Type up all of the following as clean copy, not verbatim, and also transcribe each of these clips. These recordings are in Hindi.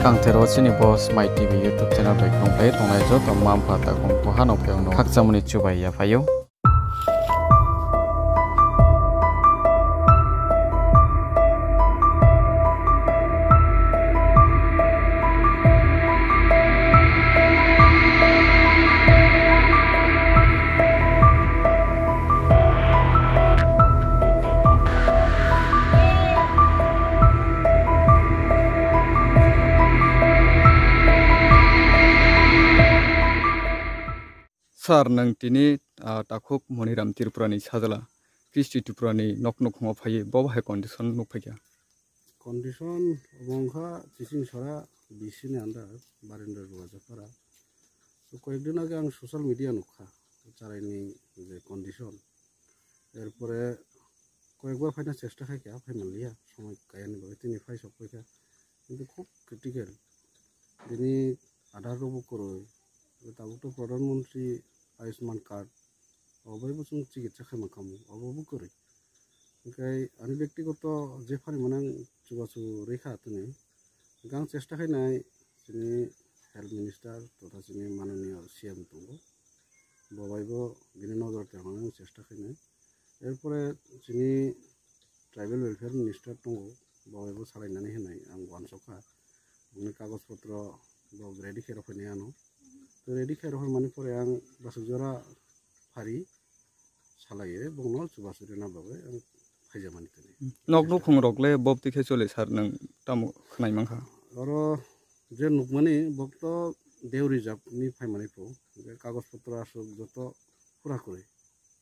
Kang tero chini boss my TV YouTube channel bai kong play tongnai jo to mam pata kong poha no peong no hakchamuni chubai ya phayo. Sar nang tini takuk moniram tirpurani sajala Kristi tupurani nok ngo phaye bob hai condition nok phaya condition bongkha chising sora bisini anda barender roja para so কয়েকদিন আগে আমি সোশ্যাল মিডিয়া নখা চারাইনি যে কন্ডিশন এরপরে কয়েকবার ফাইনা চেষ্টা খাই কে ফাইনালিয়া সময় কায়ানি ভাবে তিনি ফাই সব কইকা কিন্তু খুব ক্রিটিক্যাল তিনি 18 বছর তাও তো প্রধানমন্ত্রী আয়ুষ্মান কার্ড অবৈব চিকিৎসা খাই মাখামু অবব করে ओमफ्राय आंनि व्यक्तिगत जे फारि माने आं जुगासु रैखा हातोनि गां चेष्टा खायनाय जोंनि हेल्थ मिनिस्टार तथा जोंनि माननीय सीएम दङ बबायबो बिनि नजर लानानै आं चेष्टा खायनाय एरपरे जोंनि ट्राइबेल वेलफेयार मिनिस्टार दङ बबायबो सालायनानै होनाय आं वानसखा बुंनि कागज पत्र रेडि खेर फैनायानो तो रेडि खेर फैमानि परे आं बासुजरा फारि सालायो बंनो जुगासु रेनाबाबो आं nok khong rokle bob tikhe chole sar nang tamu khnai mangkha oro je nukmani bokto deuri jab ni phaimani po je kagoj potro asuk joto pura kore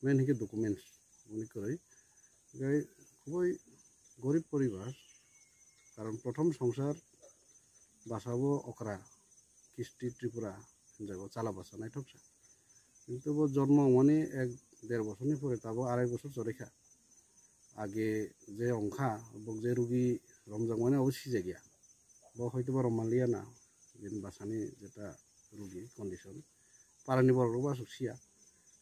main hike documents uni kore gai khuboi gorib poribar karon prothom সংসার basabo okra kisti tripura jago chala basa nai thoksa kintu bo জন্ম মানে 1.5 বছরনি পরে তাবো 2.5 বছর চরেখা আগে যে অংখা এবং যে রোগী রমজান মানে অবশ্যই জায়গা বা হয়তো বা রমালিয়া না যেন বাসানি যেটা রোগী কন্ডিশন পারানি বড় রোগ আসুসিয়া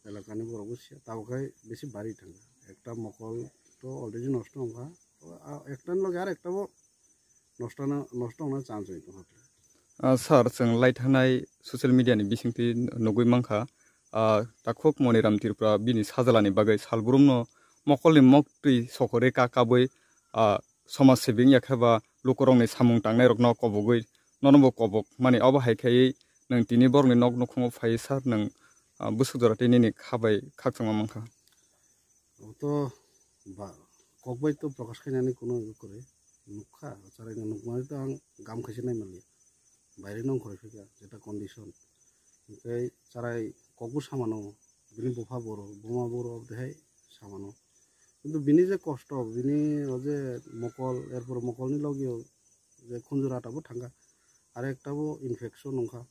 এলাকানি বড় বসিয়া তাওকাই বেশি বাড়ি থাকা একটা মকল তো অলরেডি নষ্ট অংখা একটার লগে আর একটাও নষ্ট হওয়ার চান্স হইতো স্যার जों लाइथानाय ससियेल मिडियानि बिसिंथि नगै मांखा ताखुक मनिराम तिरपुरा बिनि साजालानि बागै सालब्रुमनो मकलनि मक्ति सकरे काकाबै समाज सेबिं याखाबा लोकरंनि सामुं टांनाय रकनो कबगै ननबो कबक माने अब हायखायै नों तिनि बरनि नक नखङो फाय सार नों बुसुदराते निनि खाबाय खाकथंमा मांखा तो बा कबबै तो प्रकाश खायनानै कोनो करे नुखा चारायनो नुकमानि तो आं गाम खायसे नायमालि বাইরে নং করে ফেকা যেটা কন্ডিশন ओमफ्राय চারাই কবু সামানো বিনি বফা বড় বোমা বড় দেহাই সামানো কিন্তু বিনি যে কষ্ট বিনি যে মকল এরপর মকলনি লগেও যে খুঞ্জুরাটাবো থাঙ্গা আর একটাবো ইনফেকশন নংখা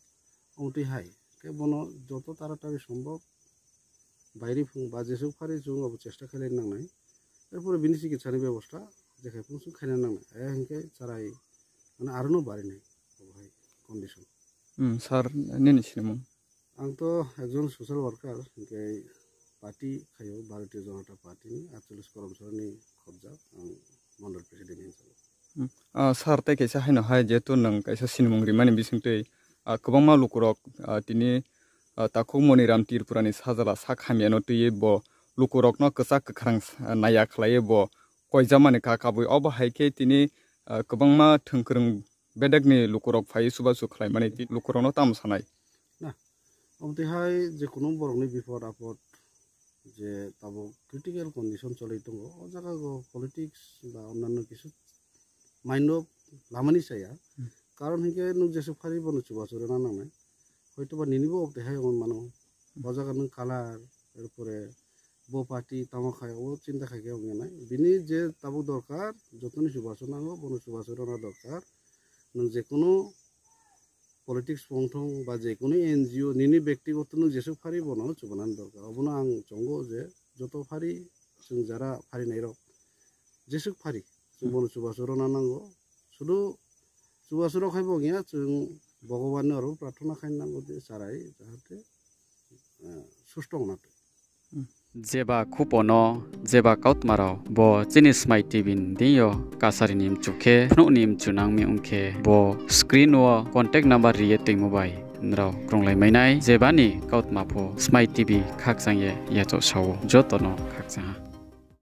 ওটি হাই কে বনো যত তাড়াতাড়ি সম্ভব বাইরে ফুং বা যেসব ফারি जों চেষ্টা খাইলে নাংনাই এরপরে বিনি চিকিৎসানি ব্যবস্থা দেখাই ফুংসু খাইনা নাংনাই হেনকে চারাই মানে আরনো বাড়ি নাই ভাই কন্ডিশন স্যার নেনি সিনেমা आं तो एकजन सोशल वर्कार के पार्टी खायो भारतीय जनता पार्टी 48 कर्मचारी खबजा आं मंडल प्रेसिडेंट हिसाबै सार ताइ कैसा हायनो हाय जेतो नों कैसा सिनेमंग्रि माने बिसिंतै गोबां मालुकरक तिनि ताखौ मनिराम तिरपुरानि साजाला सा खामियानो तैये ब लुकरकनो कसा कख्रां नाया खलाये ब कयजा माने काकाबै अब हायके तिनि गोबां मा थोंख्रों बेदगनि लुकरक फाय सुबासु खलाय माने लुकरनो ताम सानाय ओमफ्राय जे कोनो बरंनि बिपद आपद जे ताबो क्रिटिकल कन्डिशन चलै दङ ओ जायगाखौ पलिटिक्स बा अन्यान्य কিছু माइन्ड लामानि साया कारण हिके नों जेसो फारि बनो चुबासुरे ना नांनाय হয়তো বা নিনিবো অবদেহাই মানো বজাগা নং কালার এরপরে বো পার্টি তামা খায় ও চিন্তা খাইকে নাই বিনি যে তাবো দরকার যতনি চুবাসু নাঙ্গো বনো চুবাসুরে না দরকার নों যে কোনো पलिटिक्स पंथं बा जेकुनु एनजिओ निनि व्यक्तिगत नु जेसु फारि बनो चुबनान दरकार अबनो आं चंगो जे जत फारि जों जारा फारि नायरो जेसु फारि जों बनो चुबासुरो ना नांगो शुधु चुबासुरो खायबो गया जों भगवान आरो प्रार्थना खायनांगो जे साराय जाहाथे सुस्त होनाते जेबा खुपोनो जेबा काउटमाराव बो चिनि स्माइट टीवी दियो कासारिनिम चुखे फनुनिम चुनांगमि उनखे बो स्क्रीन व कॉन्टैक्ट नंबर रिये दैमुबाई नराव ग्रंलायमायनाय जेबानि काउटमाफो स्माइट टीवी खाकजांये याचो सावो जतनो खाकजा